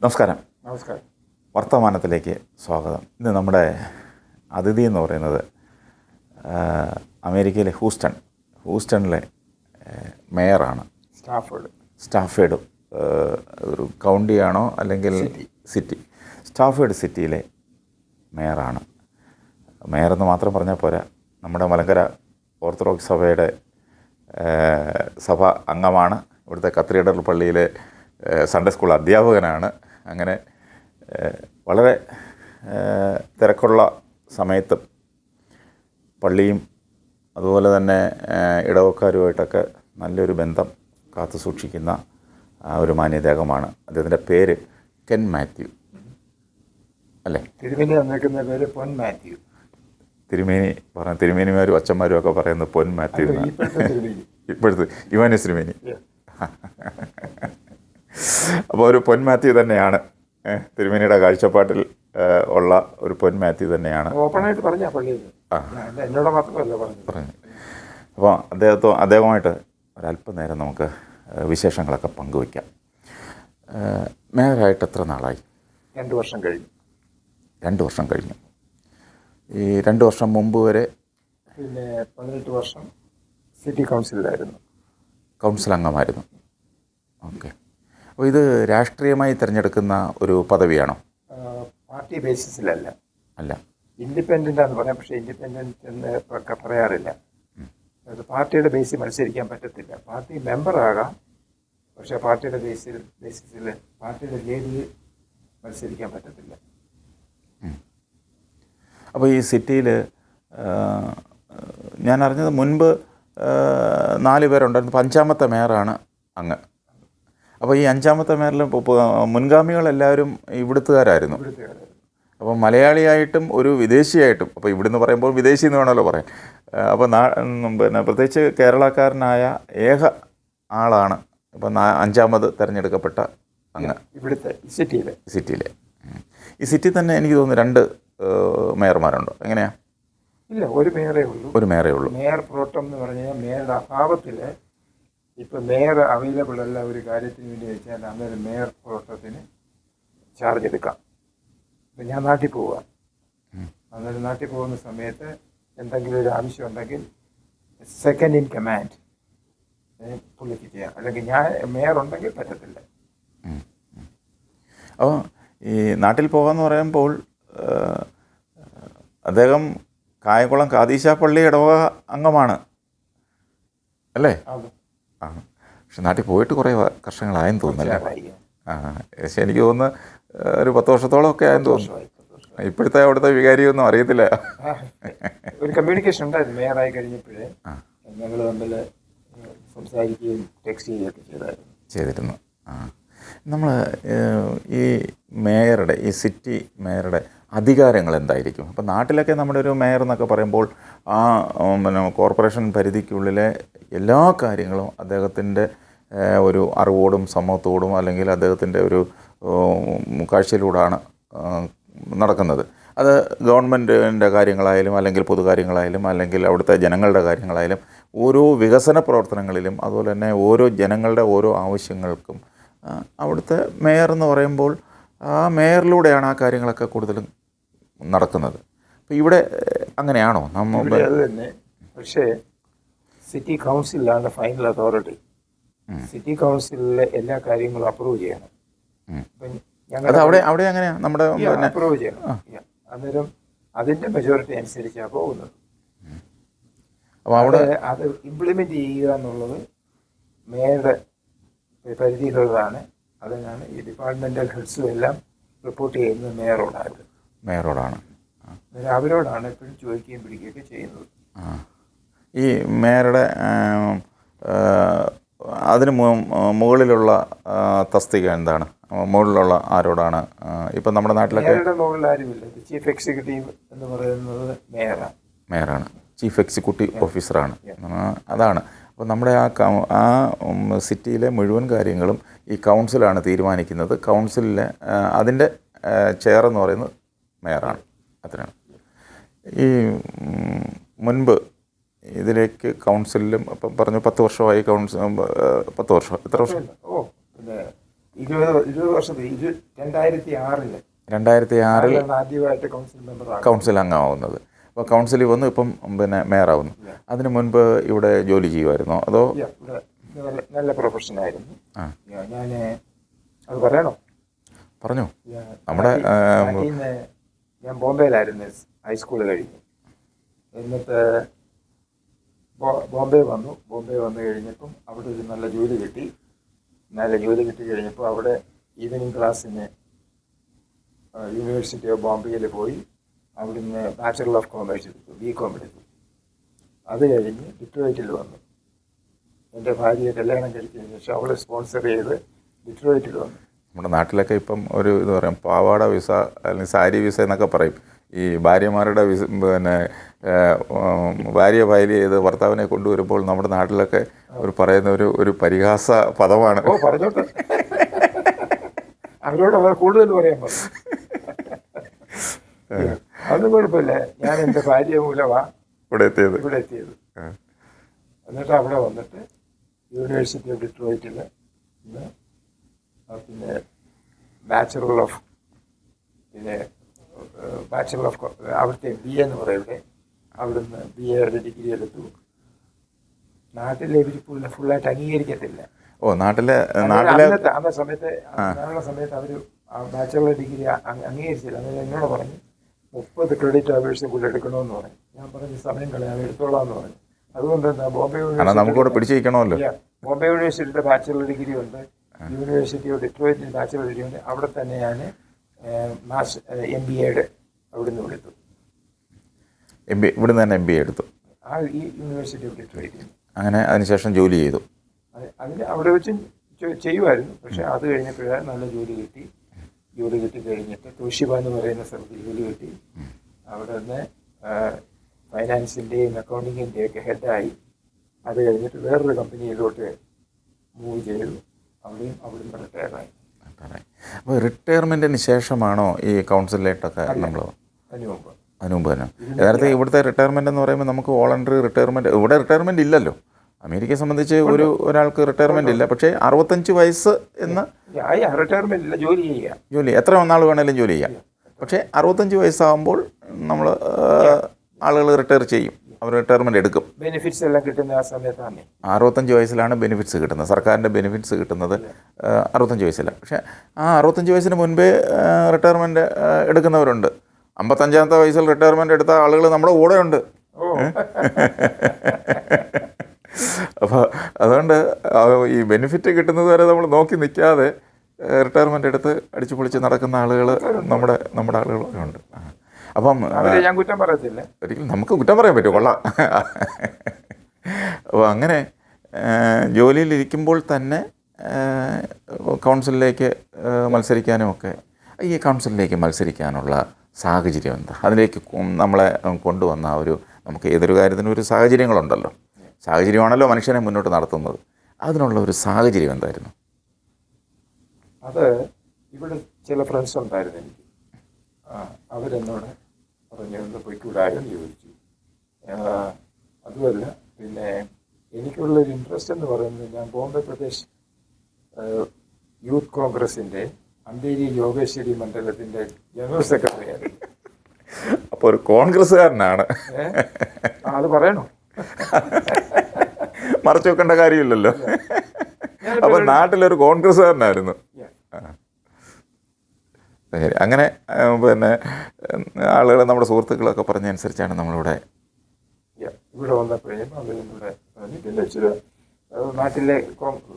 നമസ്കാരം. നമസ്കാരം. വർത്തമാനത്തിലേക്ക് സ്വാഗതം. ഇന്ന് നമ്മുടെ അതിഥി എന്ന് പറയുന്നത് അമേരിക്കയിലെ ഹൂസ്റ്റണിലെ മേയറാണ്. സ്റ്റാഫേഡ് ഒരു കൗണ്ടിയാണോ അല്ലെങ്കിൽ സിറ്റി? സ്റ്റാഫേഡ് സിറ്റിയിലെ മേയറാണ്. മേയറെന്ന് മാത്രം പറഞ്ഞാൽ പോരാ, നമ്മുടെ മലങ്കര ഓർത്തഡോക്സ് സഭയുടെ സഭ അംഗമാണ്. ഇവിടുത്തെ കത്തീഡ്രൽ പള്ളിയിലെ സൺഡേ സ്കൂൾ അധ്യാപകനാണ്. അങ്ങനെ വളരെ തിരക്കുള്ള സമയത്തും പള്ളിയും അതുപോലെ തന്നെ ഇടവക്കാരുമായിട്ടൊക്കെ നല്ലൊരു ബന്ധം കാത്തു സൂക്ഷിക്കുന്ന ഒരു മാന്യദേഹമാണ്. അദ്ദേഹത്തിൻ്റെ പേര് കെൻ മാത്യു അല്ലേ? തിരുമേനി വന്നേക്കുന്ന പേര് പൊൻ മാത്യു. തിരുമേനിമാരും അച്ഛന്മാരും ഒക്കെ പറയുന്നത് പൊൻ മാത്യു. ഇപ്പോഴത്തെ യുവാനിസ് തിരുമേനി. അപ്പോൾ ഒരു പൊൻ മാത്യു തന്നെയാണ് തിരുമേനിയുടെ കാഴ്ചപ്പാട്ടിൽ ഉള്ള ഒരു പൊൻ മാത്യു തന്നെയാണ്. ഓപ്പണായിട്ട് പറഞ്ഞ പള്ളിയിൽ എന്നോട് മാത്രമല്ല പറഞ്ഞു. അപ്പോൾ അദ്ദേഹമായിട്ട് ഒരല്പനേരം നമുക്ക് വിശേഷങ്ങളൊക്കെ പങ്കുവയ്ക്കാം. മേയറായിട്ട് എത്ര നാളായി? 2 വർഷം കഴിഞ്ഞു. 2 വർഷം കഴിഞ്ഞു. ഈ 2 വർഷം മുമ്പ് വരെ പിന്നെ 18 വർഷം സിറ്റി കൗൺസിലായിരുന്നു. കൗൺസിൽ അംഗമായിരുന്നു. ഓക്കെ. അപ്പോൾ ഇത് രാഷ്ട്രീയമായി തിരഞ്ഞെടുക്കുന്ന ഒരു പദവിയാണോ? പാർട്ടി ബേസിസിലല്ല. അല്ല, ഇൻഡിപെൻഡൻ്റ് ആണെന്ന് പറയാം. പക്ഷേ ഇൻഡിപെൻഡൻറ്റ് എന്ന് പറയാറില്ല. അത് പാർട്ടിയുടെ ബേസിൽ മത്സരിക്കാൻ പറ്റത്തില്ല. പാർട്ടി മെമ്പറാകാം, പക്ഷേ പാർട്ടിയുടെ ബേസിസിൽ പാർട്ടിയുടെ ലേഡിൽ മത്സരിക്കാൻ പറ്റത്തില്ല. അപ്പോൾ ഈ സിറ്റിയിൽ ഞാൻ അറിഞ്ഞത് മുൻപ് 4 പേരുണ്ടായിരുന്നു. 5ാമത്തെ മേയറാണ് അങ്ങ്. അപ്പോൾ ഈ 5ാമത്തെ മേയറിൽ മുൻഗാമികളെല്ലാവരും ഇവിടുത്തുകാരായിരുന്നു. അപ്പോൾ മലയാളിയായിട്ടും ഒരു വിദേശിയായിട്ടും, അപ്പോൾ ഇവിടുന്ന് പറയുമ്പോൾ വിദേശി എന്ന് വേണമല്ലോ പറയാൻ. അപ്പോൾ പിന്നെ പ്രത്യേകിച്ച് കേരളക്കാരനായ ഏക ആളാണ് ഇപ്പം 5ാമത് തിരഞ്ഞെടുക്കപ്പെട്ട അങ്ങ് ഇവിടുത്തെ സിറ്റിയിലെ. ഈ സിറ്റി തന്നെ എനിക്ക് തോന്നുന്നു 2 മേയർമാരുണ്ടോ? എങ്ങനെയാണ്? ഇല്ല, ഒരു മേയറേ ഉള്ളൂ. മേയർ പ്രോട്ടം എന്ന് പറഞ്ഞാൽ മേയറുടെ അഭാവത്തിൽ ഇപ്പം മേയർ അവൈലബിൾ അല്ല ഒരു കാര്യത്തിന് വേണ്ടി വെച്ചാൽ അന്നേരം മേയർ പ്രോട്ടത്തിന് ചാർജ് എടുക്കാം. ഇപ്പം ഞാൻ നാട്ടിൽ പോവുക, അന്നേരം നാട്ടിൽ പോകുന്ന സമയത്ത് എന്തെങ്കിലും ഒരു ആവശ്യം ഉണ്ടെങ്കിൽ സെക്കൻഡ് ഇൻ കമാൻഡ് പുള്ളിക്ക് ചെയ്യാം. അല്ലെങ്കിൽ ഞാൻ മേയർ ഉണ്ടെങ്കിൽ പറ്റത്തില്ല. അപ്പോൾ ഈ നാട്ടിൽ പോകാമെന്ന് പറയുമ്പോൾ അദ്ദേഹം കായംകുളം കാതീശാപ്പള്ളി ഇടവക അംഗമാണ് അല്ലേ? ആ, പക്ഷെ നാട്ടിൽ പോയിട്ട് കുറേ വർഷങ്ങളായെന്ന് തോന്നുന്നല്ലേ? പക്ഷെ എനിക്ക് തോന്നുന്നു ഒരു 10 വർഷത്തോളം ഒക്കെ ആയെന്ന് തോന്നുന്നു. ഇപ്പോഴത്തെ അവിടുത്തെ വികാരിയൊന്നും അറിയത്തില്ല. ഒരു കമ്മ്യൂണിക്കേഷൻ ഉണ്ടായിരുന്നു മേയറായി കഴിഞ്ഞപ്പോഴേ. ഞങ്ങൾ തമ്മിൽ സംസാരിക്കുകയും ടെക്സ്റ്റ് ചെയ്യുകയൊക്കെ ചെയ്തിരുന്നു. നമ്മൾ ഈ മേയറുടെ, ഈ സിറ്റി മേയറുടെ അധികാരങ്ങൾ എന്തായിരിക്കും? അപ്പോൾ നാട്ടിലൊക്കെ നമ്മുടെ ഒരു മേയർ എന്നൊക്കെ പറയുമ്പോൾ ആ പിന്നെ കോർപ്പറേഷൻ പരിധിക്കുള്ളിലെ എല്ലാ കാര്യങ്ങളും അദ്ദേഹത്തിൻ്റെ ഒരു അറിവോടും സമ്മതത്തോടും അല്ലെങ്കിൽ അദ്ദേഹത്തിൻ്റെ ഒരു കാഴ്ചയിലൂടെയാണ് നടക്കുന്നത്. അത് ഗവൺമെൻറ്റിൻ്റെ കാര്യങ്ങളായാലും അല്ലെങ്കിൽ പൊതുകാര്യങ്ങളായാലും അല്ലെങ്കിൽ അവിടുത്തെ ജനങ്ങളുടെ കാര്യങ്ങളായാലും ഓരോ വികസന പ്രവർത്തനങ്ങളിലും അതുപോലെ തന്നെ ഓരോ ജനങ്ങളുടെ ഓരോ ആവശ്യങ്ങൾക്കും അവിടുത്തെ മേയർ എന്ന് പറയുമ്പോൾ ആ മേയറിലൂടെയാണ് ആ കാര്യങ്ങളൊക്കെ കൂടുതലും നടക്കുന്നത്. അപ്പോൾ ഇവിടെ അങ്ങനെയാണോ? അത് തന്നെ. പക്ഷേ സിറ്റി കൗൺസിലാണ് ഫൈനൽ അതോറിറ്റി. സിറ്റി കൗൺസിലിലെ എല്ലാ കാര്യങ്ങളും അപ്രൂവ് ചെയ്യണം. അത് അവിടെ അങ്ങനെയാണ് നമ്മുടെ അപ്രൂവ് ചെയ്യണം. അന്നേരം അതിൻ്റെ മെജോറിറ്റി അനുസരിച്ചാണ് പോകുന്നത്. അപ്പോൾ അവിടെ അത് ഇംപ്ലിമെൻ്റ് ചെയ്യുക എന്നുള്ളത് മേയറുടെ പരിധിയിലുള്ളതാണ്. അതിനാണ് ഈ ഡിപ്പാർട്ട്മെൻ്റൽ ഹെഡ്സും എല്ലാം റിപ്പോർട്ട് ചെയ്യുന്നത് മേയറോടാണ്. അവരോടാണ് എപ്പോഴും ചോദിക്കുകയും പിടിക്കുകയൊക്കെ ചെയ്യുന്നത്. ഈ മേയറുടെ അതിന് മുകളിലുള്ള തസ്തിക എന്താണ്? മുകളിലുള്ള ആരോടാണ്? ഇപ്പം നമ്മുടെ നാട്ടിലൊക്കെ മേയറുടെ മുകളിൽ ആരുമില്ല. ചീഫ് എക്സിക്യൂട്ടീവ് എന്ന് പറയുന്നത് മേയറാണ്. ചീഫ് എക്സിക്യൂട്ടീവ് ഓഫീസറാണ്. അതാണ്. അപ്പോൾ നമ്മുടെ ആ സിറ്റിയിലെ മുഴുവൻ കാര്യങ്ങളും ഈ കൗൺസിലാണ് തീരുമാനിക്കുന്നത്. കൗൺസിലിലെ അതിൻ്റെ ചെയർ എന്ന് പറയുന്നത് മേയറാണ്. അത്രയാണ്. ഈ മുൻപ് ഇതിലേക്ക് കൗൺസിലിലും ഇപ്പം പറഞ്ഞു 10 വർഷമായി. 10 വർഷം എത്ര വർഷം? പിന്നെ 20 വർഷത്തിൽ 2006 2006 ആദ്യമായിട്ട് കൗൺസിൽ മെമ്പർ ആകും. കൗൺസിൽ അംഗമാവുന്നത്. അപ്പോൾ കൗൺസിലിൽ വന്നു, ഇപ്പം പിന്നെ മേയറാവുന്നു. അതിന് മുൻപ് ഇവിടെ ജോലി ചെയ്യുമായിരുന്നോ അതോ? ഇവിടെ നല്ല പ്രൊഫഷനായിരുന്നു. ആ, ഞാൻ അത് പറയണോ? പറഞ്ഞു. നമ്മുടെ ഞാൻ ബോംബെയിലായിരുന്നു ഹൈസ്കൂൾ കഴിഞ്ഞു. എന്നിട്ട് ബോംബെ വന്നു. ബോംബെ വന്നു കഴിഞ്ഞപ്പം അവിടെ ഒരു നല്ല ജോലി കിട്ടി. കഴിഞ്ഞപ്പോൾ അവിടെ ഈവനിങ് ക്ലാസ്സിന് യൂണിവേഴ്സിറ്റി ഓഫ് ബോംബെയിൽ പോയി. അവിടുന്ന് ബാച്ചലർ ഓഫ് കോമേഴ്സ് എടുത്തു, BCom എടുത്തു. അത് കഴിഞ്ഞ് ഡിട്രോയിറ്റിൽ വന്നു. എൻ്റെ ഭാര്യയെ കല്യാണം കഴിച്ചതിന് ശേഷം അവളെ സ്പോൺസർ ചെയ്ത് ഡിട്രോയിറ്റിൽ വന്നു. നമ്മുടെ നാട്ടിലൊക്കെ ഇപ്പം ഒരു ഇത് പറയും, പാവാട വിസ അല്ലെങ്കിൽ സാരി വിസ എന്നൊക്കെ പറയും. ഈ ഭാര്യമാരുടെ വിസ, പിന്നെ ഭാര്യ ഫയൽ ചെയ്ത് ഭർത്താവിനെ കൊണ്ടുവരുമ്പോൾ നമ്മുടെ നാട്ടിലൊക്കെ പറയുന്ന ഒരു പരിഹാസ പദമാണ്. ഓ, പറഞ്ഞോട്ടെ, അവരോട് അവർ കൂടുതൽ പറയാൻ പറഞ്ഞു. അതൊന്നും കുഴപ്പമില്ല. ഞാൻ എൻ്റെ ഭാര്യ മൂലമാണ് ഇവിടെ എത്തിയത്. എന്നിട്ട് അവിടെ വന്നിട്ട് യൂണിവേഴ്സിറ്റി ഓഫ് ഡിട്രോയിറ്റിൽ പിന്നെ ബാച്ചലർ ഓഫ് അവിടുത്തെ BA എന്ന് പറയുന്നത്, അവിടുന്ന് BA ഡിഗ്രി എടുത്തു. നാട്ടിലെ ഇവർ ഫുള്ളായിട്ട് അംഗീകരിക്കത്തില്ല. ഓ, നാട്ടിലെ അന്ന സമയത്ത് അവർ ബാച്ചലർ ഡിഗ്രി അംഗീകരിച്ചില്ല. അങ്ങനെ എന്നോട് പറഞ്ഞു 30 ക്രെഡിറ്റ് അവേഴ്സും കൂടെ എടുക്കണമെന്ന് പറഞ്ഞു. ഞാൻ പറഞ്ഞു സമയം കളയാൻ എടുത്തോളാം എന്ന് പറഞ്ഞു. അതുകൊണ്ട് എന്താ, ബോംബെ യൂണിവേഴ്സിറ്റിയുടെ ബാച്ചലർ ഡിഗ്രി ഉണ്ട്, യൂണിവേഴ്സിറ്റി ഓഫ് ഡിട്രോയിറ്റിൽ ബാച്ചലർ ഡിഗ്രി ഉണ്ട്. അവിടെ തന്നെ ഞാൻ MBA അവിടുന്ന് എടുത്തു. ഇവിടുന്ന് തന്നെ MBA എടുത്തു. ഈ യൂണിവേഴ്സിറ്റി ഓഫ് ഡിട്രോയിറ്റിൽ. അങ്ങനെ അതിനുശേഷം ജോലി ചെയ്തു. അതിന് അവിടെ വെച്ച് ചെയ്യുമായിരുന്നു. പക്ഷെ അത് കഴിഞ്ഞപ്പോഴേ നല്ല ജോലി കിട്ടി കഴിഞ്ഞിട്ട് തോഷിബ എന്ന് പറയുന്ന സ്ഥലത്ത് ജോലി കിട്ടി. അവിടെ നിന്ന് ഫൈനാൻസിൻ്റെയും അക്കൗണ്ടിങ്ങിൻ്റെയും ഒക്കെ ഹെഡായി. അത് കഴിഞ്ഞിട്ട് വേറൊരു കമ്പനിയിലോട്ട് മൂവ് ചെയ്തു. അവിടുന്ന് റിട്ടയറായി. അപ്പോൾ റിട്ടയർമെൻറ്റിന് ശേഷമാണോ ഈ കൗൺസിലേറ്റൊക്കെ നമ്മൾ? അതിന് മുമ്പ് തന്നെ. യഥാർത്ഥത്തിൽ ഇവിടുത്തെ റിട്ടയർമെൻറ്റ് എന്ന് പറയുമ്പോൾ നമുക്ക് വോളണ്ടറി റിട്ടയർമെൻറ്റ്, ഇവിടെ റിട്ടയർമെൻറ്റ് ഇല്ലല്ലോ. അമേരിക്കയെ സംബന്ധിച്ച് ഒരാൾക്ക് റിട്ടയർമെൻറ്റ് ഇല്ല. പക്ഷേ 65 വയസ്സ് എന്ന് റിട്ടയർമെൻറ്റ് ഇല്ല, ജോലി എത്ര നാൾ വേണേലും ജോലി ചെയ്യാം. പക്ഷേ 65 വയസ്സാകുമ്പോൾ നമ്മൾ ആളുകൾ റിട്ടയർ ചെയ്യും, അവർ റിട്ടയർമെൻറ്റ് എടുക്കും. ബെനിഫിറ്റ്സ് എല്ലാം കിട്ടുന്ന ആ സമയത്താണ്. 65 വയസ്സിലാണ് ബെനിഫിറ്റ്സ് കിട്ടുന്നത്. സർക്കാരിൻ്റെ ബെനിഫിറ്റ്സ് കിട്ടുന്നത് 65 വയസ്സിലാണ്. പക്ഷേ ആ 65 വയസ്സിന് മുൻപേ റിട്ടയർമെൻറ്റ് എടുക്കുന്നവരുണ്ട്. 55-ാമത്തെ വയസ്സിൽ റിട്ടയർമെൻറ്റ് എടുത്ത ആളുകൾ നമ്മുടെ കൂടെ ഉണ്ട്. അപ്പോൾ അതുകൊണ്ട് ഈ ബെനിഫിറ്റ് കിട്ടുന്നത് വരെ നമ്മൾ നോക്കി നിൽക്കാതെ റിട്ടയർമെൻറ്റ് എടുത്ത് അടിച്ചു പൊളിച്ച് നടക്കുന്ന ആളുകൾ നമ്മുടെ ആളുകളൊക്കെ ഉണ്ട്. അപ്പം ഞാൻ കുറ്റം പറയത്തില്ല, ഒരിക്കലും നമുക്ക് കുറ്റം പറയാൻ പറ്റുമോ? കൊള്ളാം. അപ്പോൾ അങ്ങനെ ജോലിയിലിരിക്കുമ്പോൾ തന്നെ കൗൺസിലിലേക്ക് മത്സരിക്കാനുമൊക്കെ, ഈ കൗൺസിലിലേക്ക് മത്സരിക്കാനുള്ള സാഹചര്യം എന്താ? അതിലേക്ക് നമ്മളെ കൊണ്ടുവന്ന നമുക്ക് ഏതൊരു കാര്യത്തിനും ഒരു സാഹചര്യങ്ങളുണ്ടല്ലോ. സാഹചര്യമാണല്ലോ മനുഷ്യനെ മുന്നോട്ട് നടത്തുന്നത്. അതിനുള്ള ഒരു സാഹചര്യം എന്തായിരുന്നു? അത് ഇവിടെ ചില ഫ്രണ്ട്സ് ഉണ്ടായിരുന്നു എനിക്ക്. അവരെന്നോട് പറഞ്ഞു ഒന്ന് പോയിക്കൂടായെന്ന് ചോദിച്ചു. അതുമല്ല, പിന്നെ എനിക്കുള്ളൊരു ഇൻട്രസ്റ്റ് എന്ന് പറയുന്നത്, ഞാൻ ബോംബെ പ്രദേശ് യൂത്ത് കോൺഗ്രസിൻ്റെ അന്തേരി യോഗേശ്വരി മണ്ഡലത്തിൻ്റെ ജനറൽ സെക്രട്ടറി ആയിരുന്നു. അപ്പോൾ ഒരു കോൺഗ്രസ്സുകാരനാണ്. അത് പറയണോ? മറച്ചു വെക്കേണ്ട കാര്യമില്ലല്ലോ. അപ്പം നാട്ടിലൊരു കോൺഗ്രസ്സുകാരനായിരുന്നു. ശരി. അങ്ങനെ പിന്നെ ആളുകൾ, നമ്മുടെ സുഹൃത്തുക്കളൊക്കെ പറഞ്ഞതനുസരിച്ചാണ് നമ്മളിവിടെ വന്നപ്പോഴേക്കും അവരിവിടെ പിന്നെ ഇച്ചിരി നാട്ടിലെ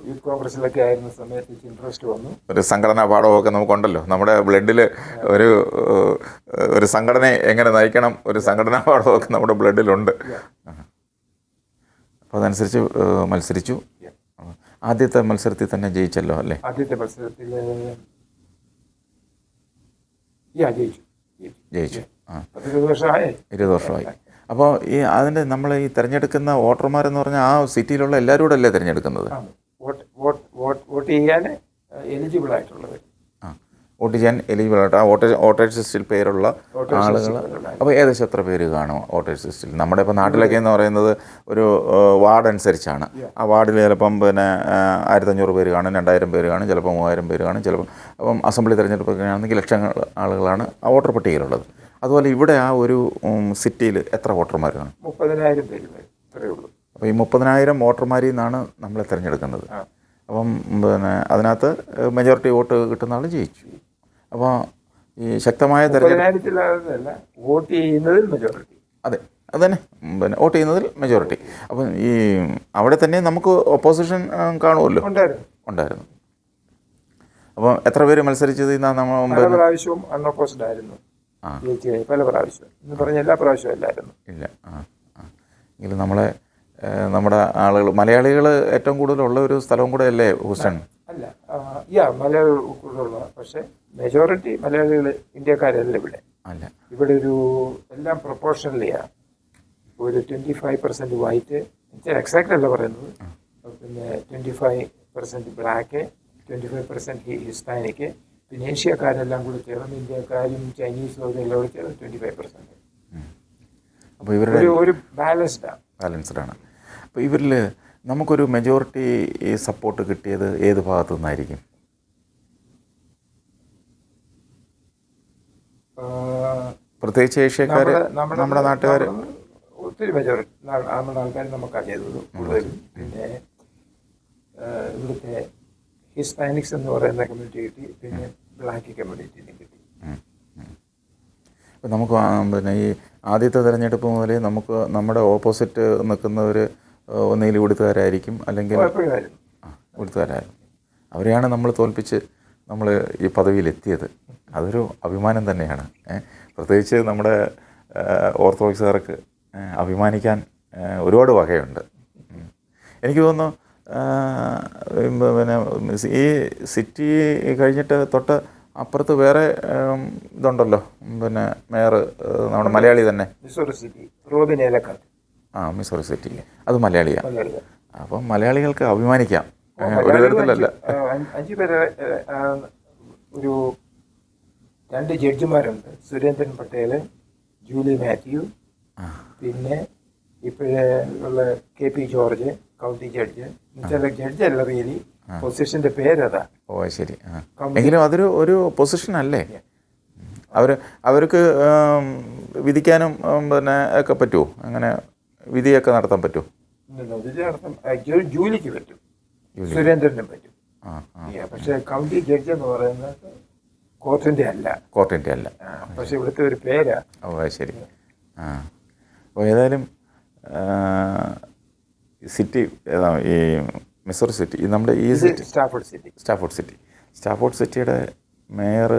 യൂത്ത് കോൺഗ്രസിലൊക്കെ ആയിരുന്ന സമയത്ത് ഇൻട്രസ്റ്റ് വന്നു. ഒരു സംഘടനാ പാഠമൊക്കെ നമുക്കുണ്ടല്ലോ. നമ്മുടെ ബ്ലഡിൽ ഒരു സംഘടനയെ എങ്ങനെ നയിക്കണം, ഒരു സംഘടനാ പാഠമൊക്കെ നമ്മുടെ ബ്ലഡിലുണ്ട്. അപ്പോൾ അതനുസരിച്ച് മത്സരിച്ചു. ആദ്യത്തെ മത്സരത്തിൽ തന്നെ ജയിച്ചല്ലോ അല്ലേ? ആദ്യത്തെ മത്സരത്തിൽ ജയിച്ചു. 20 വർഷമായി. അപ്പോൾ അതിൻ്റെ നമ്മൾ ഈ തിരഞ്ഞെടുക്കുന്ന വോട്ടർമാരെന്ന് പറഞ്ഞാൽ ആ സിറ്റിയിലുള്ള എല്ലാവരും കൂടെ അല്ലേ തിരഞ്ഞെടുക്കുന്നത്? വോട്ട് ചെയ്യാൻ എലിജിബിൾ ആയിട്ടുള്ളവർ. വോട്ട് ചെയ്യാൻ എലിജിബിൾ ആയിട്ട് ആ വോട്ടേഴ്സ് ലിസ്റ്റിൽ പേരുള്ള ആളുകൾ. അപ്പോൾ ഏകദേശം എത്ര പേര് കാണും വോട്ടേഴ്സ് ലിസ്റ്റിൽ? നമ്മുടെ ഇപ്പോൾ നാട്ടിലൊക്കെ എന്ന് പറയുന്നത് ഒരു വാർഡ് അനുസരിച്ചാണ്. ആ വാർഡിൽ ചിലപ്പം പിന്നെ 1500 പേര് കാണും, 2000 പേര് കാണും, ചിലപ്പോൾ 3000 പേര് കാണും, ചിലപ്പം അപ്പം അസംബ്ലി തിരഞ്ഞെടുപ്പൊക്കെ ആണെങ്കിൽ ലക്ഷങ്ങൾ ആളുകളാണ് ആ വോട്ടർ പട്ടികയിലുള്ളത്. അതുപോലെ ഇവിടെ ആ ഒരു സിറ്റിയിൽ എത്ര വോട്ടർമാർ കാണും? 30,000 പേര് അത്രയേ ഉള്ളൂ. അപ്പോൾ ഈ 30,000 വോട്ടർമാരിൽ നിന്നാണ് നമ്മളെ തിരഞ്ഞെടുക്കുന്നത്. അപ്പം പിന്നെ അതിനകത്ത് മെജോറിറ്റി വോട്ട് കിട്ടുന്ന ആൾ ജയിച്ചു. അപ്പോൾ ഈ ശക്തമായ തെരഞ്ഞെടുപ്പിലല്ല വോട്ട് ചെയ്യുന്നതിൽ മെജോറിറ്റി. അതെ, അത് തന്നെ, പിന്നെ വോട്ട് ചെയ്യുന്നതിൽ മെജോറിറ്റി. അപ്പം ഈ അവിടെ തന്നെ നമുക്ക് ഒപ്പോസിഷൻ കാണുമല്ലോ. ഉണ്ടായിരുന്നു. അപ്പം എത്ര പേര് മത്സരിച്ചത്? പല പ്രാവശ്യവും അൺഒപ്പോസ്ഡ് ആയിരുന്നു. പല പ്രാവശ്യം എന്ന് പറഞ്ഞ എല്ലാ പ്രാവശ്യവും അല്ലായിരുന്നു. ഇല്ല. എങ്കിലും നമ്മുടെ ആളുകൾ മലയാളികൾ ഏറ്റവും കൂടുതലുള്ള ഒരു സ്ഥലവും കൂടെ അല്ലേ ഹൂസ്റ്റൺ? അല്ല, മലയാളികൾ കൂടുതലുള്ള, പക്ഷേ മെജോറിറ്റി മലയാളികൾ ഇന്ത്യക്കാരല്ല ഇവിടെ. അല്ല, ഇവിടെ ഒരു എല്ലാം പ്രൊപ്പോർഷണലിയാണ്. ഒരു 25% വൈറ്റ്, എക്സാക്റ്റ് അല്ല പറയുന്നത്, പിന്നെ 25% ബ്ലാക്ക്, 25% ഹിസ്പാനിക്ക്, പിന്നെ ഏഷ്യക്കാരെല്ലാം കൂടി ചേർന്ന് ഇന്ത്യക്കാരും ചൈനീസും എല്ലാം കൂടി ചേർന്ന് 25%. അപ്പോൾ ഇവരുടെ ഒരു ബാലൻസ്ഡാണ്. അപ്പോൾ ഇവരിൽ നമുക്കൊരു മെജോറിറ്റി സപ്പോർട്ട് കിട്ടിയത് ഏത് ഭാഗത്തു നിന്നായിരിക്കും? പ്രത്യേകിച്ച് ഏഷ്യക്കാർ, നമ്മുടെ നാട്ടുകാർ ഒത്തിരി മെജോറിറ്റി നമ്മുടെ ആൾക്കാർ നമുക്കാണ് ചെയ്തത് കൂടുതലും. പിന്നെ ഇവിടുത്തെ ഹിസ്പാനിക്സ് എന്ന് പറയുന്ന കമ്മ്യൂണിറ്റി കിട്ടി, പിന്നെ ബ്ലാക്ക് കമ്മ്യൂണിറ്റിനെ കിട്ടി. ഇപ്പം നമുക്ക് പിന്നെ ഈ ആദ്യത്തെ തിരഞ്ഞെടുപ്പ് മുതലേ നമുക്ക് നമ്മുടെ ഓപ്പോസിറ്റ് നിൽക്കുന്നവർ ഒന്നുകിൽ ഇവിടുത്തുകാരായിരിക്കും, അല്ലെങ്കിൽ ഇവിടുത്തുകാരായിരുന്നു. അവരെയാണ് നമ്മൾ തോൽപ്പിച്ച് നമ്മൾ ഈ പദവിയിലെത്തിയത്. അതൊരു അഭിമാനം തന്നെയാണ്. പ്രത്യേകിച്ച് നമ്മുടെ ഓർത്തഡോക്സുകാർക്ക് അഭിമാനിക്കാൻ ഒരുപാട് വകയുണ്ട്. എനിക്ക് തോന്നുന്നു പിന്നെ ഈ സിറ്റി കഴിഞ്ഞിട്ട് തൊട്ട് അപ്പുറത്ത് വേറെ ഇതുണ്ടല്ലോ, പിന്നെ മേയർ നമ്മുടെ മലയാളി തന്നെ, Missouri City, Robin Elakkad. Missouri City, അത് മലയാളിയാണ്. അപ്പം മലയാളികൾക്ക് അഭിമാനിക്കാം ഒരു തരത്തിലല്ല. 5 പേര്, ഒരു 2 ജഡ്ജിമാരുണ്ട്, സുരേന്ദ്രൻ പട്ടേൽ, ജൂലി മാത്യു, പിന്നെ ഇപ്പോഴേ ഉള്ള KP George, county judge. Judge അല്ല, റിയലി പൊസിഷന്റെ പേരതാ. ഓ ശരി. എങ്കിലും അതൊരു ഒരു പൊസിഷൻ അല്ലേ? അവർക്ക് വിധിക്കാനും പിന്നെ ഒക്കെ പറ്റുമോ? അങ്ങനെ വിധിയൊക്കെ നടത്താൻ പറ്റുമോ? ജൂലിക്ക് പറ്റും, സുരേന്ദ്രനും പറ്റും. പക്ഷെ കൗണ്ടി ജഡ്ജ് എന്ന് പറയുന്നത് കോർട്ടിന്റെ അല്ല. പക്ഷെ ഇവിടുത്തെ ഒരു പേരാ. ഓ ശരി. അപ്പോൾ ഏതായാലും സിറ്റി ഏതാ ഈ മിസോറി സിറ്റി, നമ്മുടെ ഈ സിറ്റി സ്റ്റാഫോർഡ് സിറ്റിയുടെ മേയർ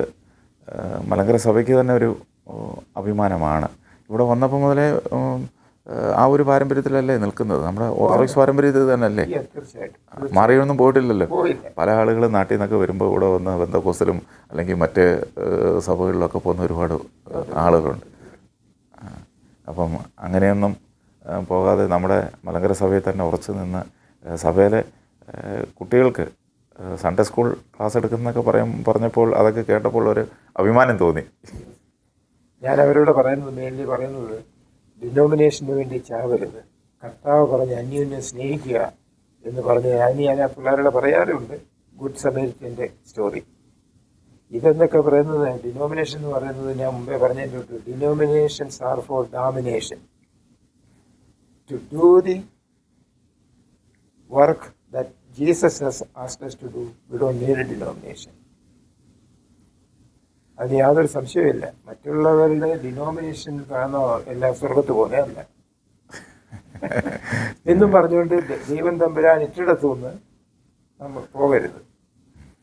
മലങ്കര സഭയ്ക്ക് തന്നെ ഒരു അഭിമാനമാണ്. ഇവിടെ വന്നപ്പോൾ മുതലേ ആ ഒരു പാരമ്പര്യത്തിലല്ലേ നിൽക്കുന്നത്. നമ്മുടെ ഓർത്തഡോക്സ് പാരമ്പര്യത്തിൽ തന്നെ അല്ലേ? മാറിയൊന്നും പോയിട്ടില്ലല്ലോ. പല ആളുകളും നാട്ടിൽ നിന്നൊക്കെ വരുമ്പോൾ ഇവിടെ വന്ന് ബന്ധക്കോസിലും അല്ലെങ്കിൽ മറ്റ് സഭകളിലൊക്കെ പോകുന്ന ഒരുപാട് ആളുകളുണ്ട്. അപ്പം അങ്ങനെയൊന്നും പോകാതെ നമ്മുടെ മലങ്കര സഭയിൽ തന്നെ ഉറച്ചു നിന്ന് സഭയിലെ കുട്ടികൾക്ക് സൺഡേ സ്കൂൾ ക്ലാസ് എടുക്കുന്നൊക്കെ പറഞ്ഞപ്പോൾ അതൊക്കെ കേട്ടപ്പോൾ ഒരു അഭിമാനം തോന്നി. ഞാൻ അവരോട് പറയുന്നത് ഡിനോമിനേഷന് വേണ്ടി ചാവരുത്, കർത്താവ് പറഞ്ഞ് അന്യോന്യം സ്നേഹിക്കുക എന്ന് പറഞ്ഞ് ഞാൻ ആ പിള്ളേരോട് പറയാറുണ്ട്. ഗുഡ് സമരിറ്റൻ്റെ സ്റ്റോറി ഇതെന്നൊക്കെ പറയുന്നത്. ഡിനോമിനേഷൻ എന്ന് പറയുന്നത് ഞാൻ മുമ്പേ പറഞ്ഞിട്ടുണ്ട്, denominations are for domination. To do the work that Jesus has asked us to do, we don't need a denomination. അത് യാതൊരു സംശയമില്ല. മറ്റുള്ളവരുടെ ഡിനോമിനേഷൻ കാരണം എല്ലാം സ്വർഗത്ത് പോകുന്നതല്ല എന്നും പറഞ്ഞുകൊണ്ട് ദൈവം തമ്പുരാൻ ഇട്ടിടത്തുനിന്ന് നമ്മൾ പോകരുത്.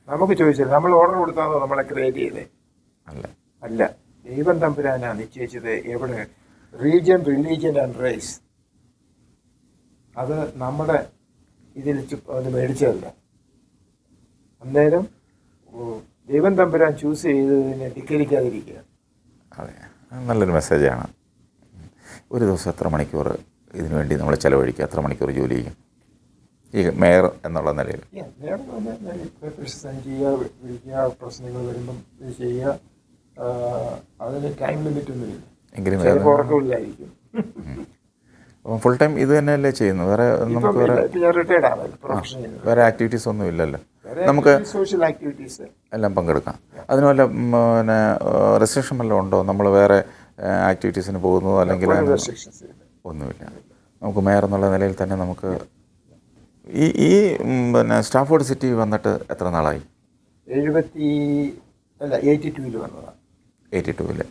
നമുക്ക് ചോദിച്ചാൽ നമ്മൾ ഓർഡർ കൊടുത്താണോ നമ്മളെ ക്രിയേറ്റ് ചെയ്തേ? അല്ല, ദൈവം തമ്പുരാനാണ് നിശ്ചയിച്ചത്. എവിടെ? Region, religion and race. അത് നമ്മുടെ ഇതിൽ അത് മേടിച്ചതല്ല. അന്നേരം ദൈവം തമ്പുരാൻ ചൂസ് ചെയ്തതിനെ ധിക്കരിക്കാതിരിക്കുക. അതെ, നല്ലൊരു മെസ്സേജാണ്. ഒരു ദിവസം എത്ര മണിക്കൂർ ഇതിനു വേണ്ടി നമ്മൾ ചിലവഴിക്കുക? എത്ര മണിക്കൂർ ജോലി ചെയ്യും? ഈ മേയർ എന്നുള്ള നിലയിൽ? മേയർ എന്ന് പറഞ്ഞാൽ പേപ്പേഴ്സ് സൈൻ ചെയ്യുക, വിളിക്കുക, പ്രശ്നങ്ങൾ വരുമ്പം ഇത് ചെയ്യുക. അതിന് ടൈം ലിമിറ്റ് ഒന്നുമില്ല. എങ്കിലും ചിലപ്പോൾ ഉറക്കമില്ലായിരിക്കും. അപ്പം ഫുൾ ടൈം ഇത് തന്നെയല്ലേ ചെയ്യുന്നത്? വേറെ നമുക്ക് വേറെ ആക്ടിവിറ്റീസ് ഒന്നും ഇല്ലല്ലോ? നമുക്ക് സോഷ്യൽ ആക്ടിവിറ്റീസ് എല്ലാം പങ്കെടുക്കാം. അതിന് വല്ല പിന്നെ റെസ്ട്രിക്ഷൻ വല്ലതും ഉണ്ടോ? നമ്മൾ വേറെ ആക്ടിവിറ്റീസിന് പോകുന്നതോ അല്ലെങ്കിൽ ഒന്നുമില്ല. നമുക്ക് മേയർ എന്നുള്ള നിലയിൽ തന്നെ നമുക്ക് ഈ പിന്നെ സ്റ്റാഫോർഡ് സിറ്റി വന്നിട്ട് എത്ര നാളായി? 82 വന്നതാണ്. 82.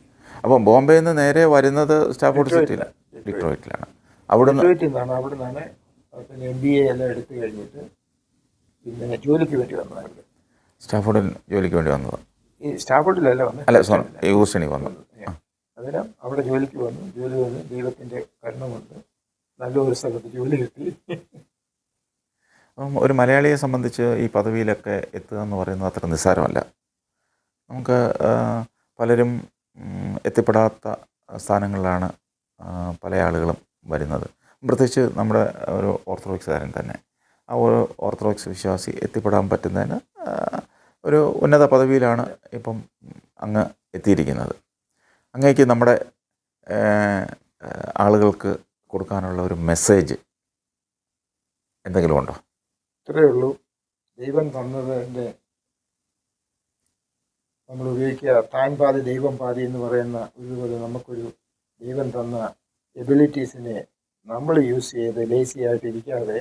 അപ്പം ബോംബെയിൽ നിന്ന് നേരെ വരുന്നത് സ്റ്റാഫോർഡ് സിറ്റിയിലാണ്, ഡിട്രോയിറ്റിലാണ്. അവിടുന്ന് പിന്നെ MBA എല്ലാം എടുത്തു കഴിഞ്ഞിട്ട് പിന്നെ ജോലിക്ക് വേണ്ടി വന്നതാണ്. സ്റ്റാഫോർഡിൽ ജോലിക്ക് വേണ്ടി വന്നത്? ഈ സ്റ്റാഫോർഡിലല്ല വന്നത്, അല്ല ഹൂസ്റ്റണിൽ വന്നു. അതിനും അവിടെ ജോലിക്ക് വന്നു. ജോലി വന്ന് ദൈവത്തിൻ്റെ കരുണ കൊണ്ട് നല്ലൊരു സ്ഥലത്ത് ജോലി കിട്ടി. അപ്പം ഒരു മലയാളിയെ സംബന്ധിച്ച് ഈ പദവിയിലൊക്കെ എത്തുക എന്ന് പറയുന്നത് അത്ര നിസ്സാരമല്ല. നമുക്ക് പലരും എത്തിപ്പെടാത്ത സ്ഥാനങ്ങളിലാണ് പല ആളുകളും വരുന്നത്. പ്രത്യേകിച്ച് നമ്മുടെ ഒരു ഓർത്തഡോക്സുകാരൻ തന്നെ, ആ ഒരു ഓർത്തഡോക്സ് വിശ്വാസി എത്തിപ്പെടാൻ പറ്റുന്നതിന് ഒരു ഉന്നത പദവിയിലാണ് ഇപ്പം അങ്ങ് എത്തിയിരിക്കുന്നത്. അങ്ങേക്ക് നമ്മുടെ ആളുകൾക്ക് കൊടുക്കാനുള്ള ഒരു മെസ്സേജ് എന്തെങ്കിലും ഉണ്ടോ? ഇത്രയേ ഉള്ളൂ. ദൈവം തന്നതിൻ്റെ നമ്മൾ ഉപയോഗിക്കുക, താൻ പാതി ദൈവം പാതി എന്ന് പറയുന്ന ഇതുപോലെ നമുക്കൊരു ദൈവം തന്ന എബിലിറ്റീസിനെ നമ്മൾ യൂസ് ചെയ്ത് ലേസി ആയിട്ടിരിക്കാതെ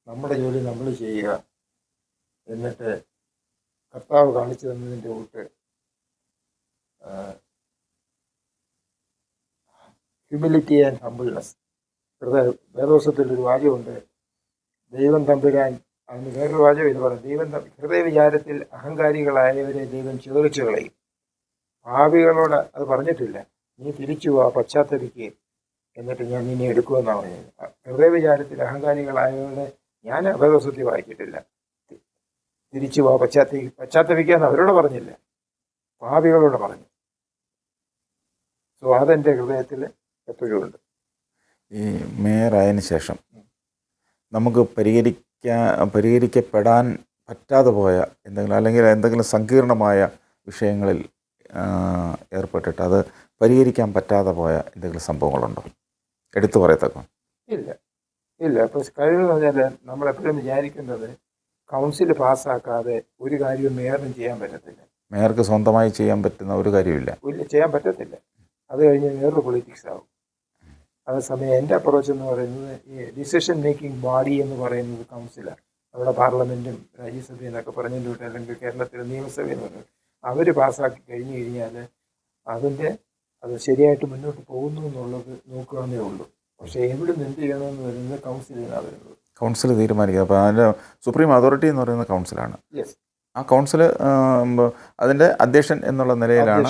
നമ്മുടെ ജോലി നമ്മൾ ചെയ്യുക. എന്നിട്ട് കർത്താവ് കാണിച്ചു തന്നതിൻ്റെ കൂട്ട് ഹ്യൂമിലിറ്റി ആൻഡ് ഹംബിൾനെസ്. വേദോസത്തിലൊരു വാചകമുണ്ട്, ദൈവം തമ്പുരാൻ, അതിന് വേറൊരു വാചകം ഇത് പറയും, ദൈവം ഹൃദയ വിചാരത്തിൽ അഹങ്കാരികളായവരെ ദൈവം ചിതറിച്ചു കളയും. ഭാവികളോട് അത് പറഞ്ഞിട്ടില്ല, നീ തിരിച്ചു പോവാ, പശ്ചാത്തപിക്ക്, എന്നിട്ട് ഞാൻ നിന്നെ എടുക്കുമെന്നാണ് പറഞ്ഞത്. ഹൃദയ വിചാരത്തിൽ അഹങ്കാരികളായവരുടെ ഞാൻ വേദോസത്തിൽ വായിച്ചിട്ടില്ല. തിരിച്ചു പോവാ, പശ്ചാത്തപിക്കാന്ന് അവരോട് പറഞ്ഞില്ല, ഭാവികളോട് പറഞ്ഞു. സോ അതെൻ്റെ ഹൃദയത്തിൽ എപ്പോഴും ഉണ്ട്. ഈ മേയറായതിന് ശേഷം നമുക്ക് പരിഹരിക്കപ്പെടാൻ പറ്റാതെ പോയ എന്തെങ്കിലും, അല്ലെങ്കിൽ എന്തെങ്കിലും സങ്കീർണമായ വിഷയങ്ങളിൽ ഏർപ്പെട്ടിട്ട് അത് പരിഹരിക്കാൻ പറ്റാതെ പോയ എന്തെങ്കിലും സംഭവങ്ങളുണ്ടോ എടുത്തു പറയത്തക്ക? ഇല്ല. ഇപ്പോൾ കഴിവെന്ന് പറഞ്ഞാൽ നമ്മളെപ്പോഴും വിചാരിക്കുന്നത് കൗൺസിൽ പാസ്സാക്കാതെ ഒരു കാര്യവും മേയറിനും ചെയ്യാൻ പറ്റത്തില്ല. മേയർക്ക് സ്വന്തമായി ചെയ്യാൻ പറ്റുന്ന ഒരു കാര്യമില്ല, ചെയ്യാൻ പറ്റത്തില്ല. അത് കഴിഞ്ഞ് മേയർ പൊളിറ്റിക്സ് ആവും. അതേസമയം എൻ്റെ അപ്രോച്ച് എന്ന് പറയുന്നത് ഈ ഡിസിഷൻ മേക്കിംഗ് ബോഡി എന്ന് പറയുന്നത് കൗൺസിലാണ്. നമ്മുടെ പാർലമെൻറ്റും രാജ്യസഭയും എന്നൊക്കെ പറഞ്ഞിട്ട്, അല്ലെങ്കിൽ കേരളത്തിലെ നിയമസഭയിൽ നിന്ന് അവർ പാസ്സാക്കി കഴിഞ്ഞു കഴിഞ്ഞാൽ അത് ശരിയായിട്ട് മുന്നോട്ട് പോകുന്നു എന്നുള്ളത് നോക്കുകയെന്നേ ഉള്ളൂ. പക്ഷേ എവിടെ നിന്ന് എന്ത് ചെയ്യണമെന്ന് വരുന്നത് കൗൺസിലിനാണ് വരുന്നത്. കൗൺസിൽ തീരുമാനിക്കുക. അപ്പോൾ അതിൻ്റെ സുപ്രീം അതോറിറ്റി എന്ന് പറയുന്നത് കൗൺസിലാണ്. യെസ്. ആ കൗൺസിൽ അതിൻ്റെ അധ്യക്ഷൻ എന്നുള്ള നിലയിലാണ്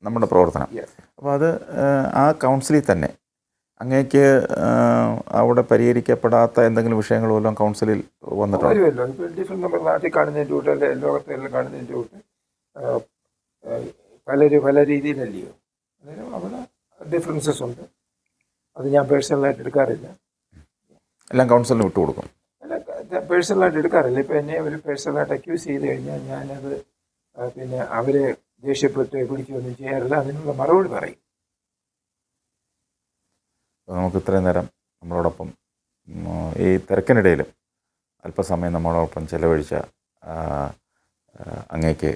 നമ്മുടെ പ്രവർത്തനം. അപ്പോൾ അത് ആ കൗൺസിലിൽ തന്നെ അങ്ങേക്ക് അവിടെ പരിഹരിക്കപ്പെടാത്ത എന്തെങ്കിലും വിഷയങ്ങൾ പോലും കൗൺസിലിൽ വന്നിട്ടുണ്ട്? വരുമല്ലോ. ഇപ്പോൾ ഡിഫറെൻറ്റ് നമ്മുടെ നാട്ടിൽ കാണുന്നതിൻ്റെ കൂട്ട്, അല്ലെ ലോകത്തെല്ലാം കാണുന്നതിൻ്റെ കൂട്ട് പല രീതിയിലല്ലയോ. അന്നേരം അവിടെ ഡിഫറൻസസ് ഉണ്ട്. അത് ഞാൻ പേഴ്സണലായിട്ട് എടുക്കാറില്ല. എല്ലാം കൗൺസിലിന് വിട്ടുകൊടുക്കും? അല്ല, പേഴ്സണലായിട്ട് എടുക്കാറില്ല. ഇപ്പോൾ എന്നെ ഒരു പേഴ്സണലായിട്ട് അക്യൂസ് ചെയ്ത് കഴിഞ്ഞാൽ ഞാനത് പിന്നെ അവരെ ദേഷ്യപ്പെട്ട് പിടിക്കുകയൊന്നും ചെയ്യാറില്ല. അതിനുള്ള മറുപടി പറയും. നമുക്ക് ഇത്രയും നേരം നമ്മളോടൊപ്പം ഈ തിരക്കിനിടയിലും അല്പസമയം നമ്മളോടൊപ്പം ചെലവഴിച്ച അങ്ങേക്ക്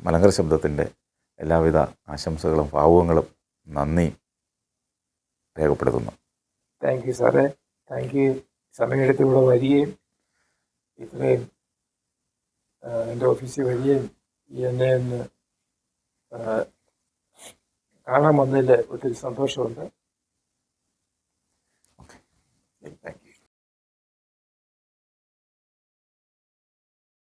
മലങ്കര ശബ്ദത്തിൻ്റെ എല്ലാവിധ ആശംസകളും ഭാവുകങ്ങളും നന്ദിയും രേഖപ്പെടുത്തുന്നു. താങ്ക് യു സാറേ. Thank you. സമയമെടുത്ത് ഇവിടെ വരികയും ഇത്രയും എൻ്റെ ഓഫീസിൽ വരികയും എന്നെ ഒന്ന് കാണാൻ വന്നതിൽ ഒത്തിരി സന്തോഷമുണ്ട്. Okay, thank you.